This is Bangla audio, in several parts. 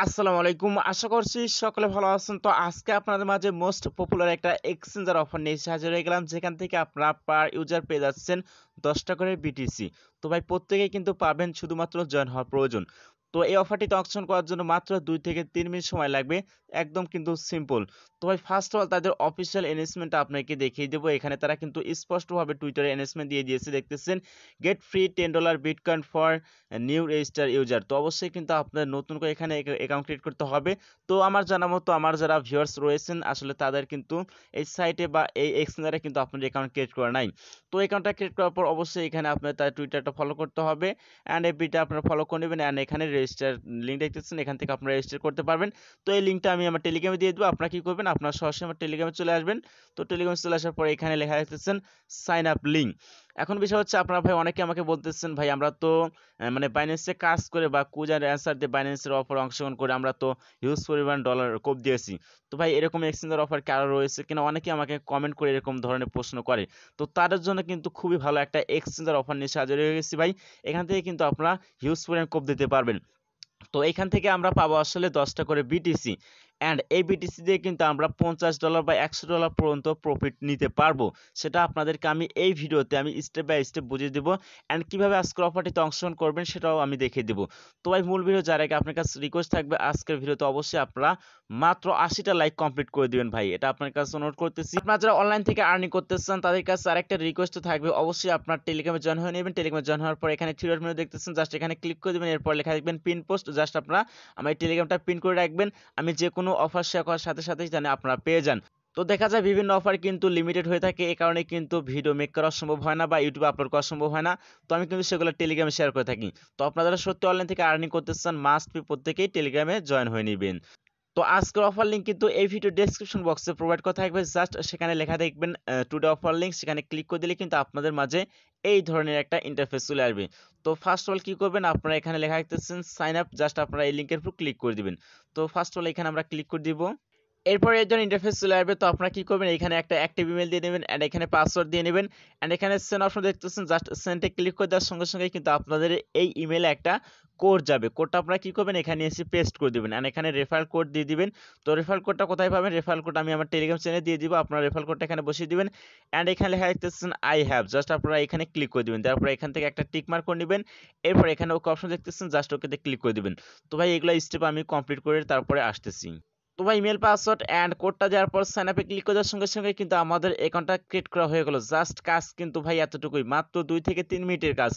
আসসালামু আলাইকুম। আশা করছি সকলে ভালো আছেন। তো আজকে আপনাদের মাঝে মোস্ট পপুলার একটা এক্সচেঞ্জার অফার নিয়ে এসে হাজির হয়ে গেলাম, যেখান থেকে আপনারা পার ইউজার পেয়ে যাচ্ছেন 10টা করে বিটিসি। তো ভাই প্রত্যেকেই কিন্তু পাবেন, শুধুমাত্র জয়েন হওয়া প্রয়োজন। তো এই অফারটিতে অংশগ্রহণ করার জন্য মাত্র 2 থেকে 3 মিনিট সময় লাগবে। একদম কিন্তু সিম্পল। তো ভাই ফার্স্ট অফ অল তাদের অফিসিয়াল অ্যানাউন্সমেন্টটা আপনাকে দেখিয়ে দেবো। এখানে তারা কিন্তু স্পষ্টভাবে টুইটারে অ্যানাউন্সমেন্ট দিয়ে দিয়েছে, দেখতেছেন, gate free $10 bitcoin for new register user. তো অবশ্যই কিন্তু আপনার নতুন করে এখানে অ্যাকাউন্ট ক্রিয়েট করতে হবে। তো আমার জানা মতো আমার যারা ভিউয়ার্স রয়েছেন আসলে তাদের কিন্তু এই সাইটে বা এই এক্সচেঞ্জারে কিন্তু আপনার অ্যাকাউন্ট ক্রিয়েট করা নাই। তো অ্যাকাউন্টটা ক্রিয়েট করার পর অবশ্যই এখানে আপনার তার টুইটারটা ফলো করতে হবে, অ্যান্ড এফবিটা আপনারা ফলো করে নেবেন, অ্যান্ড এখানে রেজিস্টার লিঙ্ক দেখতেছেন, এখান থেকে আপনারা রেজিস্টার করতে পারবেন। তো এই লিঙ্কটা আমি আমার টেলিগ্রামে দিয়ে দেবো। আপনারা কি করবেন, আপনারা সরাসরি আমার টেলিগ্রামে চলে আসবেন। তো টেলিগ্রামে চলে আসার পরে এখানে লেখা দেখতেছেন সাইন আপ লিঙ্ক। এখন বিষয় হচ্ছে, আপনারা ভাই অনেকে আমাকে বলতেছেন, ভাই আমরা তো মানে বাইন্যান্সে কাজ করে বা কুইজ অ্যান্ড অ্যান্সার দিয়ে বাইন্যান্সের অফার অংশগ্রহণ করে আমরা তো হিউজ পরিমাণ ডলার কোপ দিয়েছি। তো ভাই এরকম এক্সচেঞ্জের অফার কি আরও রয়েছে কিনা, অনেকে আমাকে কমেন্ট করে এরকম ধরনের প্রশ্ন করে। তো তাদের জন্য কিন্তু খুবই ভালো একটা এক্সচেঞ্জের অফার নিয়ে হাজির হয়ে গেছি ভাই। এখান থেকে কিন্তু আপনারা হিউজ পরিমাণ কোপ দিতে পারবেন। তো এখান থেকে আমরা পাবো আসলে 10টা করে বিটিসি, অ্যান্ড এই বিটিসি দিয়ে কিন্তু আমরা $50 বা $100 পর্যন্ত প্রফিট নিতে পারবো। সেটা আপনাদেরকে আমি এই ভিডিওতে আমি স্টেপ বাই স্টেপ বুঝিয়ে দেবো, অ্যান্ড কিভাবে আজকের অফারটিতে অংশগ্রহণ করবেন সেটাও আমি দেখিয়ে দেবো। তো ভাই মূল ভিডিও যার আগে আপনার কাছে রিকোয়েস্ট থাকবে, আজকের ভিডিওতে অবশ্যই আপনারা মাত্র 80টা লাইক কমপ্লিট করে দিবেন ভাই, এটা আপনার কাছে অনুরোধ করতেছি। আপনারা যারা অনলাইন থেকে আর্নিং করতে চান তাদের কাছে আরেকটা রিকোয়েস্ট থাকবে, অবশ্যই আপনার টেলিগ্রামে জয়েন হয়ে নেবেন। টেলিগ্রামে জয়েন হওয়ার পর এখানে থ্রি ডট মেনু দেখতেছেন, জাস্ট এখানে ক্লিক করে দেবেন। এরপর লেখা দেখবেন পিন পোস্ট, জাস্ট আপনারা আমার এই টেলিগ্রামটা পিন করে রাখবেন। আমি যে কোনো অফার শেয়ার করার সাথে সাথেই জানি আপনারা পেয়ে যান। তো দেখা যায় বিভিন্ন অফার কিন্তু লিমিটেড হয়ে থাকে, এই কারণে কিন্তু ভিডিও মেক করা সম্ভব হয় না বা ইউটিউবে আপলোড করা সম্ভব হয় না। তো আমি কিন্তু সেগুলো টেলিগ্রামে শেয়ার করে থাকি। তো আপনারা যারা সত্যি অনলাইন থেকে আর্নিং করতে চান, মাস্ট বি প্রত্যেকেই টেলিগ্রামে জয়েন হয়ে নেবেন। তো আজকের অফার লিঙ্ক কিন্তু এই ভিডিও ডেসক্রিপশন বক্সে প্রোভাইড করা থাকবে, জাস্ট সেখানে লেখা দেখবেন টুডে অফার লিঙ্ক, সেখানে ক্লিক করে দিলে কিন্তু আপনাদের মাঝে এই ধরনের একটা ইন্টারফেস চলে আসবে। তো ফার্স্ট অফ অল কি করবেন, আপনারা এখানে লেখা দেখতেছেন সাইন আপ, জাস্ট আপনারা এই লিঙ্কের উপর ক্লিক করে দিবেন। তো ফার্স্ট অফ অল এখানে আমরা ক্লিক করে দিব। এরপরে এর জন্য ইন্টারফেস চলে আসবে। তো আপনারা কি করবেন, এখানে একটা অ্যাক্টিভ ইমেল দিয়ে নেবেন, অ্যান্ড এখানে পাসওয়ার্ড দিয়ে নেবেন, অ্যান্ড এখানে সেন্ড অপশন দেখতেছেন, জাস্ট সেন্ডে ক্লিক করে দেওয়ার সঙ্গে সঙ্গে কিন্তু আপনাদের এই ইমেলে একটা কোড যাবে। কোডটা আপনারা কি করবেন, এখানে এসে পেস্ট করে দিবেন, অ্যান্ড এখানে রেফারেল কোড দিয়ে দিবেন। তো রেফারেল কোডটা কোথায় পাবেন, রেফারেল কোড আমি আমার টেলিগ্রাম চ্যানেলে দিয়ে দিব। আপনারা রেফারেল কোডটা এখানে বসিয়ে দিবেন, অ্যান্ড এখানে লেখা দেখতেছেন আই হ্যাভ, জাস্ট আপনারা এখানে ক্লিক করে দিবেন। তারপরে এখান থেকে একটা টিক মার্ক করে নেবেন। এরপর এখানে ওকে অপশন দেখতেছেন, জাস্ট ওকেতে ক্লিক করে দিবেন। তো ভাই এগুলো স্টেপ আমি কমপ্লিট করে তারপরে আসতেছি। তো ভাই ইমেল পাসওয়ার্ড অ্যান্ড কোডটা দেওয়ার পর সাইন আপে ক্লিক করার সঙ্গে সঙ্গে কিন্তু আমাদের অ্যাকাউন্টটা ক্রিয়েট করা হয়ে গেল। জাস্ট কাজ কিন্তু ভাই এতটুকুই, মাত্র 2 থেকে 3 মিনিটের কাজ।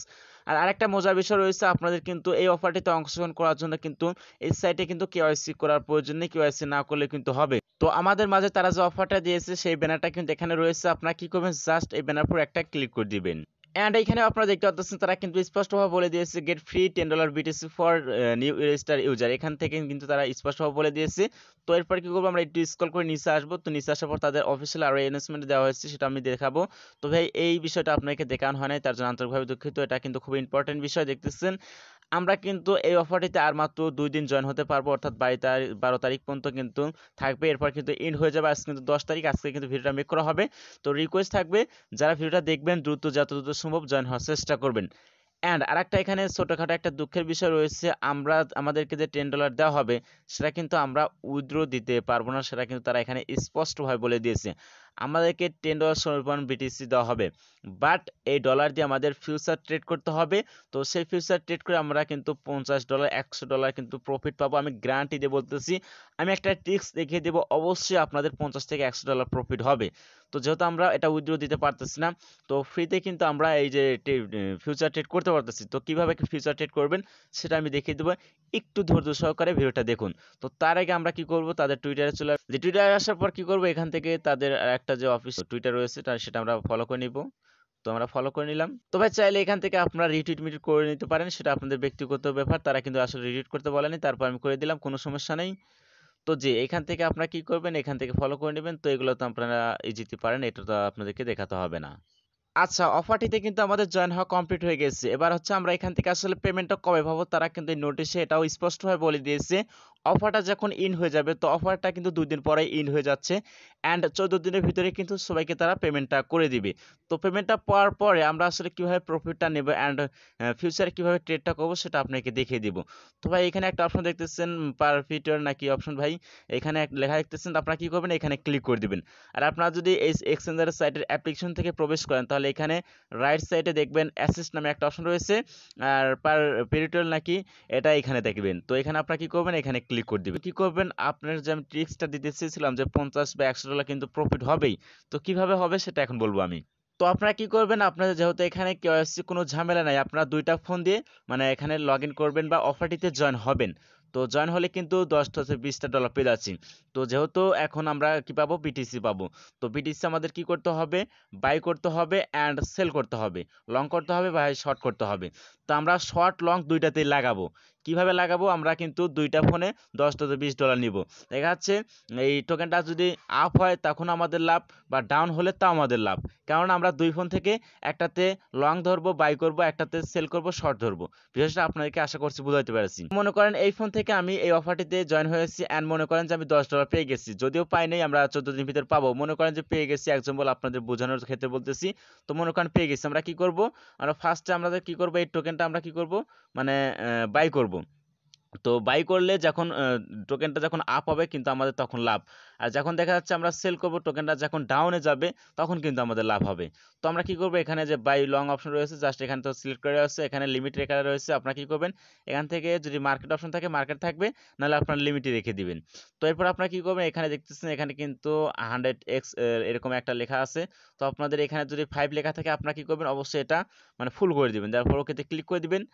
আর আরেকটা মজার বিষয় রয়েছে, আপনাদের কিন্তু এই অফারটিতে অংশগ্রহণ করার জন্য কিন্তু এই সাইটে কিন্তু কেওয়াইসি করার প্রয়োজন নেই, কেওয়াইসি না করলে কিন্তু হবে। তো আমাদের মাঝে তারা যে অফারটা দিয়েছে সেই ব্যানারটা কিন্তু এখানে রয়েছে, আপনারা কি করবেন, জাস্ট এই ব্যানার উপর একটা ক্লিক করে দিবেন। অ্যান্ড এখানে আপনারা দেখতে পাচ্ছেন তারা কিন্তু স্পষ্টভাবে বলে দিয়েছে gate free $10 BTC for new register user, এখান থেকে কিন্তু তারা স্পষ্টভাবে বলে দিয়েছে। তো এরপর কি করবো, আমরা একটু স্ক্রল করে নিচে আসবো। তো নিচে আসার পর তাদের অফিসিয়াল আরো অ্যানাউন্সমেন্ট দেওয়া হয়েছে, সেটা আমি দেখাবো। তো ভাই এই বিষয়টা আপনাকে দেখানো হয় নাই, তার জন্য আন্তরিকভাবে দুঃখিত। এটা কিন্তু খুব ইম্পর্টেন্ট বিষয়। দেখতেছেন আমরা কিন্তু এই অফারটিতে আর মাত্র 2 দিন জয়েন হতে পারবো, অর্থাৎ 12 তারিখ পর্যন্ত কিন্তু থাকবে। এরপর কিন্তু এন্ড হয়ে যাবে। আজকে কিন্তু 10 তারিখ, আজকে কিন্তু ভিডিওটা মেক করা হবে। তো রিকোয়েস্ট থাকবে, যারা ভিডিওটা দেখবেন দ্রুত যত দ্রুত সম্ভব জয়েন হওয়ার চেষ্টা করবেন। অ্যান্ড আরেকটা এখানে ছোটখাটো একটা দুঃখের বিষয় রয়েছে, আমাদেরকে যে $10 দেওয়া হবে সেটা কিন্তু আমরা উইথড্র দিতে পারবো না, সেটা কিন্তু তারা এখানে স্পষ্টভাবে বলে দিয়েছে। আমাদেরকে $10 সমপরিমাণ বিটিসি দেওয়া হবে, বাট এই ডলার দিয়ে আমাদের ফিউচার ট্রেড করতে হবে। তো সেই ফিউচার ট্রেড করে আমরা কিন্তু $50 $100 কিন্তু প্রফিট পাবো, আমি গ্যারান্টি দিয়ে বলতেছি। আমি একটা ট্রিক্স দেখিয়ে দেবো, অবশ্যই আপনাদের 50 থেকে $100 প্রফিট হবে। তো যেহেতু আমরা এটা উইথড্র দিতে পারতেছি না, তো ফ্রিতে কিন্তু আমরা এই যে ফিউচার ট্রেড করতে পারতেছি। তো কিভাবে ফিউচার ট্রেড করবেন সেটা আমি দেখিয়ে দেবো, একটু ধৈর্য সহকারে ভিডিওটা দেখুন। তো তার আগে আমরা কি করব, তাদের টুইটারে চলে যে টুইটারে আসার পর কি করব, এখান থেকে তাদের একটা যে অফিস টুইটার রয়েছে সেটা আমরা ফলো করে নিব। তো আমরা ফলো করে নিলাম। তো ভাই চাইলে এখান থেকে আপনারা রিটুইট মিটুইট করে নিতে পারেন, সেটা আপনাদের ব্যক্তিগত ব্যাপার। তারা কিন্তু আসলে রিটুইট করতে বলেনি, তারপর আমি করে দিলাম, কোনো সমস্যা নেই। তো জি, এখান থেকে আপনারা কি করবেন, এখান থেকে ফলো করে নেবেন। তো এগুলো তো আপনারা ইজিতে পারেন, এটা তো আপনাদেরকে দেখাতে হবে না। আচ্ছা, অফারটিতে কিন্তু আমাদের জয়েন হওয়া কমপ্লিট হয়ে গেছে। এবার হচ্ছে আমরা এখান থেকে আসলে পেমেন্টটা কবে পাবো, তারা কিন্তু এই নোটিশে এটাও স্পষ্টভাবে বলে দিয়েছে। অফারটা যখন ইন হয়ে যাবে, তো অফারটা কিন্তু ২ দিন পরেই ইন হয়ে যাচ্ছে। অ্যান্ড ১৪ দিনের ভিতরে কিন্তু সবাইকে তারা পেমেন্টটা করে দিবে। তো পেমেন্টটা পাওয়ার পরে আমরা আসলে কিভাবে প্রফিটটা নেব অ্যান্ড ফিউচারে কিভাবে ট্রেডটা করবো সেটা আপনাকে দেখিয়ে দিব। তো ভাই এখানে একটা অপশন দেখতেছেন, পার ফিটার নাকি অপশন ভাই? এখানে লেখা দেখতেছেন, আপনারা কি করবেন, এখানে ক্লিক করে দিবেন। আর আপনারা যদি এই এক্সচেঞ্জার সাইটের অ্যাপ্লিকেশন থেকে প্রবেশ করেন, তাহলে এখানে রাইট সাইডে দেখবেন অ্যাসিস্ট নামে একটা অপশন রয়েছে। আর পার পেরিটোল নাকি, এটা এখানে দেখবেন। তো এখানে আপনারা কি করবেন, এখানে ক্লিক করে দিবেন। কি করবেন, আপনার যে আমি ট্রিক্সটা দিতে চেয়েছিলাম যে 50 বা $100 কিন্তু প্রফিট হবেই। তো কিভাবে হবে সেটা এখন বলবো আমি। তো আপনারা কি করবেন, আপনাদের যেহেতু এখানে কেওয়াইসি কোনো ঝামেলা নাই, আপনারা ২ টা ফোন দিয়ে মানে এখানে লগইন করবেন বা অফারটিতে জয়েন হবেন। তো জয়েন হলে কিন্তু ১০ থেকে $20 পেয়ে যাচ্ছি। তো যেহেতু এখন আমরা কি পাবো, বিটিসি পাবো। তো বিটিসি আমাদের কি করতে হবে, বাই করতে হবে অ্যান্ড সেল করতে হবে। লং করতে হবে বা শর্ট করতে হবে। তো আমরা শর্ট লং ২ টাতেই লাগাবো। কিভাবে লাগাবো, আমরা কিন্তু ২ টা ফোনে ১০ থেকে $20 নিব। দেখা যাচ্ছে এই টোকেনটা যদি আপ হয় তখন আমাদের লাভ, বা ডাউন হলে তাও আমাদের লাভ। কারণ আমরা ২ ফোন থেকে একটাতে লং ধরবো, বাই করব, একটাতে সেল করব, শর্ট ধরবো। বিষয়টা আপনাদেরকে আশা করছি বুঝাইতে পেরেছি। মনে করেন এই ফোন থেকে আমি এই অফারটিতে জয়েন হয়েছি অ্যান্ড মনে করেন যে আমি $10 পেয়ে গেছি। যদিও পাই নাই, আমরা ১৪ দিন ভিতর পাবো। মনে করেন যে পেয়ে গেছি, এক্সাম্পল আপনাদের বোঝানোর ক্ষেত্রে বলতেছি। তো মনে করেন পেয়ে গেছি। আমরা কি করব? আমরা ফার্স্টে আমাদের কি করব, এই টোকেনটা আমরা কি করব? মানে বাই করব। তো বাই করলে যখন টোকেনটা যখন আপ হবে কিন্তু আমাদের তখন লাভ। আর যখন দেখা যাচ্ছে আমরা সেল করব, টোকেনটা যখন ডাউনে যাবে তখন কিন্তু আমাদের লাভ হবে। তো আমরা কি করব, এখানে যে বাই লং অপশন রয়েছে, জাস্ট এখানে তো সিলেক্ট করে আছে, এখানে লিমিট রেখা রয়েছে। আপনারা কি করবেন, এখান থেকে যদি মার্কেট অপশন থাকে মার্কেট থাকবে, নাহলে আপনার লিমিটই রেখে দিবেন। তো এরপর আপনারা কি করবেন, এখানে দেখতেছেন এখানে কিন্তু 100x এরকম একটা লেখা আছে। তো আপনাদের এখানে যদি 5 লেখা থাকে আপনারা কি করবেন, অবশ্যই এটা মানে ফুল করে দিবেন। তারপর ওকেতে ক্লিক করে দিবেন।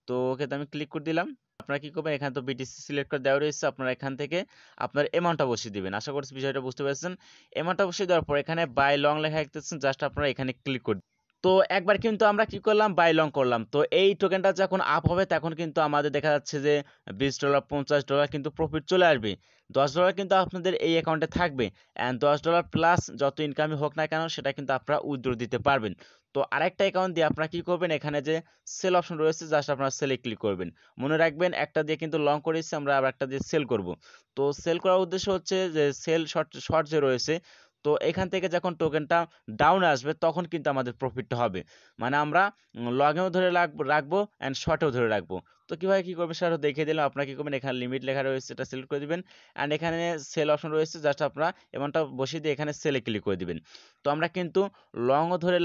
তো ওকেতে আমি ক্লিক করে দিলাম। আপনারা কি করবেন, এখানে তো বিটিসি সিলেক্ট করে দেওয়া রয়েছে, আপনারা এখান থেকে আপনার অ্যামাউন্টটা বসিয়ে দিবেন। আশা করছি বিষয়টা বুঝতে পেরেছেন। অ্যামাউন্টটা বসিয়ে দেওয়ার পর এখানে বাই লং লেখা দেখতেছেন, জাস্ট আপনারা এখানে ক্লিক করে দিন। তো একবার কিন্তু আমরা কি করলাম, বাই লং করলাম। তো এই টোকেনটা যখন আপ হবে তখন কিন্তু আমাদের দেখা যাচ্ছে যে $20 $50 কিন্তু প্রফিট চলে আসবে। $10 কিন্তু আপনাদের এই অ্যাকাউন্টে থাকবে অ্যান্ড $10 প্লাস যত ইনকামই হোক না কেন সেটা কিন্তু আপনারা উইথড্র দিতে পারবেন। তো আরেকটা অ্যাকাউন্ট দিয়ে আপনারা কি করবেন, এখানে যে সেল অপশন রয়েছে, জাস্ট আপনারা সেলে ক্লিক করবেন। মনে রাখবেন একটা দিয়ে কিন্তু লং করেছি আমরা, আবার একটা দিয়ে সেল করব। তো সেল করার উদ্দেশ্য হচ্ছে যে সেল শর্ট শর্ট যে রয়েছে, তো এখান থেকে যখন টোকেনটা ডাউন আসবে তখন কিন্তু আমাদের প্রফিটটা হবে। মানে আমরা লগেও ধরে রাখবো অ্যান্ড শর্টেও ধরে রাখবো। তো কিভাবে কি করবেন সেটা দেখিয়ে দিলাম। আপনারা কি করবেন, এখানে লিমিট লেখা রয়েছে, এটা সিলেক্ট করে দিবেন অ্যান্ড এখানে সেল অপশন রয়েছে, জাস্ট আপনারা এমনটা বসিয়ে দিয়ে এখানে সেলে ক্লিক করে দিবেন। তো আমরা কিন্তু লংও ধরে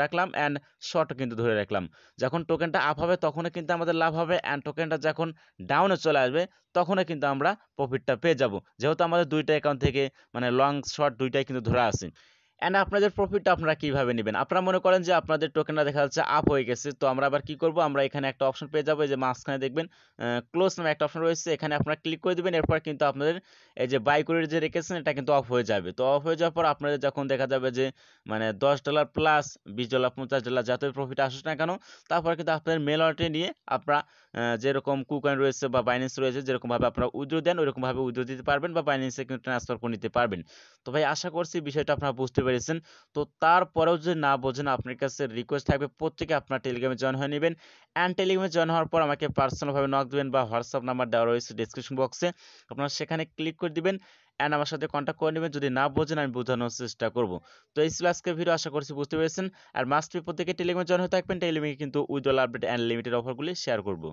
রাখলাম অ্যান্ড শর্টও কিন্তু ধরে রাখলাম। যখন টোকেনটা আপ হবে তখনও কিন্তু আমাদের লাভ হবে অ্যান্ড টোকেনটা যখন ডাউনে চলে আসবে তখনও কিন্তু আমরা প্রফিটটা পেয়ে যাব, যেহেতু আমাদের ২ টা অ্যাকাউন্ট থেকে মানে লং শর্ট ২ টাই কিন্তু ধরা আছে। অ্যান্ড আপনাদের প্রফিটটা আপনারা কিভাবে নেবেন, আপনারা মনে করেন যে আপনাদের টোকেনটা দেখা যাচ্ছে আপ হয়ে গেছে, তো আমরা আবার কি করব, আমরা এখানে একটা অপশন পেয়ে যাবো, এই যে মাঝখানে দেখবেন ক্লোজ নামে একটা অপশন রয়েছে, এখানে আপনারা ক্লিক করে দিবেন। এরপর কিন্তু আপনাদের এই যে বাই করে যে রেখেছেন এটা কিন্তু অফ হয়ে যাবে। তো অফ হয়ে যাওয়ার পর আপনাদের যখন দেখা যাবে যে মানে $10 প্লাস $20 $50 যতই প্রফিট আসুক না কেন, তারপর কিন্তু আপনাদের মেল ওয়ালেটে নিয়ে আপনারা যেরকম কুকয়েন রয়েছে বা বাইন্যান্স রয়েছে, যেরকমভাবে আপনারা উইথড্র দেন ওইরকমভাবে উইথড্র দিতে পারবেন বা বাইন্যান্সে কিন্তু ট্রান্সফার করে নিতে পারবেন। তো ভাই আশা করছি বিষয়টা আপনারা বুঝতে পেরেছেন। তো তারপরেও যদি না বোঝেন, আপনার কাছে রিকোয়েস্ট থাকবে প্রত্যেকে আপনার টেলিগ্রামে জয়েন হয়ে নেবেন অ্যান্ড টেলিগ্রামে জয়েন হওয়ার পর আমাকে পার্সোনালভাবে নক দিবেন বা হোয়াটসঅ্যাপ নাম্বার দেওয়া রয়েছে ডেসক্রিপশন বক্সে, আপনারা সেখানে ক্লিক করে দিবেন অ্যান্ড আমার সাথে কন্ট্যাক্ট করে নেবেন। যদি না বোঝেন আমি বোঝানোর চেষ্টা করব। তো এই ছিল আজকের ভিডিও, আশা করছি বুঝতে পেরেছেন। আর মাস্ট বি প্রত্যেকে টেলিগ্রামে জয়েন হয়ে থাকবেন, টেলিগ্রামে কিন্তু উইথড্রল আপডেট অ্যান্ড লিমিটেড অফারগুলি শেয়ার করব।